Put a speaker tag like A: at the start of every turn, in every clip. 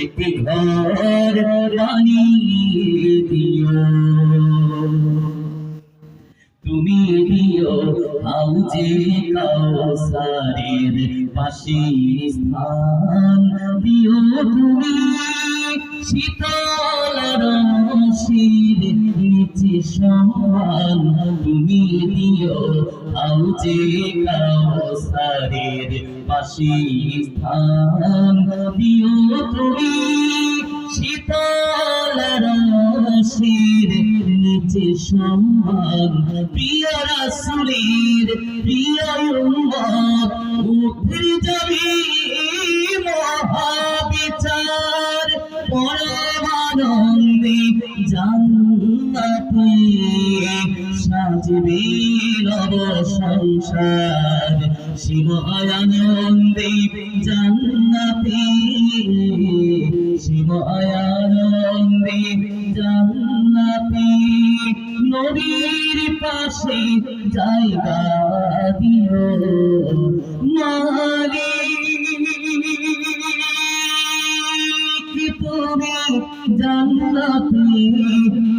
A: একটি ঘর বানিয়ে দিও, তুমি দিও হাউজে কাউসারের পাশে স্থান দিও, তুমি শীতল রশির নিচে সম্মান, তুমি দিও হাউজে কাউসারের পাশে স্থান দিও, তুমি শীতল রশির নিচে সম্মান, প্রিয় রাসূলের প্রিয় উম্মত উঠে যাবে মহাবিচার, পরমানন্দে জান্নাতে সাজবে নব সংসার, শিবায়ানন্দে জান্নাতে, শিবায়ানন্দে জান্নাতে নবীর পাশে জায়গা দিও মালিক, তুমি জান্নাতে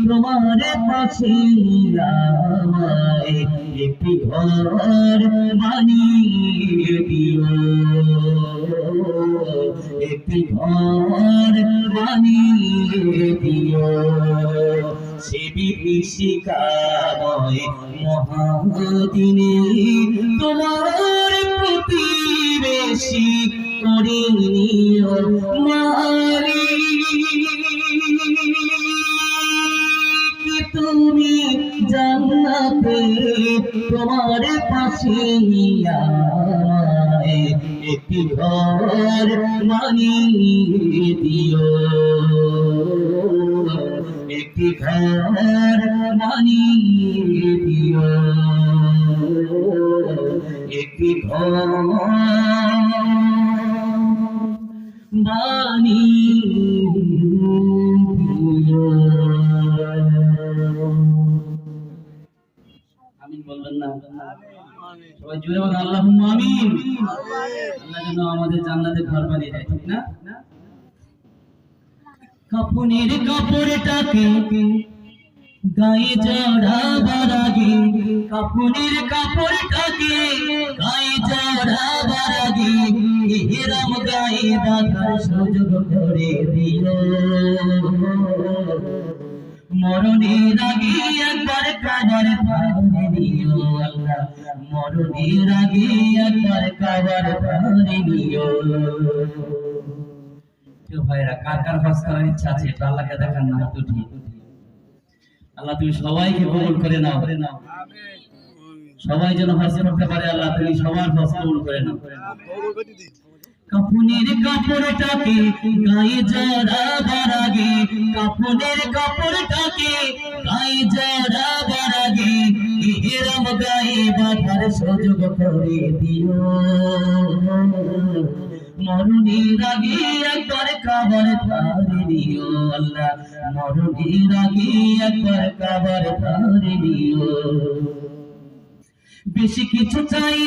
A: তোমার পাশে আমায় একটি ঘর বানিয়ে দিও, একটি ঘর বানিয়ে দিও, সে বিভীষিকাময় মহাদিনে তোমার প্রতিবেশী করে নিও মালিক, তুমি জান্নাতে তোমার পাশে আমায় একটি ঘর বানিয়ে দিও, একটি ঘর বানিয়ে দিও, একটি ঘর বানিয়ে দিও। আমিন বলবেন না? সবাই জোরে বলেন আল্লাহুম্মা আমিন। আল্লাহ যেন আমাদের জান্নাতে ঘর বানিয়ে দেয়, ঠিক না? কাফনের কাপড়টাকে গায়ে জড়াবার আগে, কাফনের কাপড়টাকে গায়ে জড়াবার আগে ইহরাম গায়ে বাঁধার সুযোগ করে দিও, মরণের আগে একবার কাবার ধারে দিও আল্লাহ, মরণের আগে একবার কাবার ধারে দিও। ভাইরা কার কার হজ করার ইচ্ছা আছে একটু আল্লাহকে দেখান না, তো ঠিক। আল্লাহ তুমি সবাইকে কবুল করে নাও, সবাই যেন হজ করতে পারে, আল্লাহ তুমি সবার হজ কবুল করে নাও। কাফনের কাপড়টাকে গায়ে জড়াবার আগে, কাফনের কাপড়টাকে গায়ে জড়াবার আগে ইহরাম গায়ে বাঁধার সুযোগ করে দিও, মরণের আগে একবার কাবার ধারে দিও আল্লাহ, মরণের আগে একবার কাবার ধারে দিও। বেশি কিছু চাই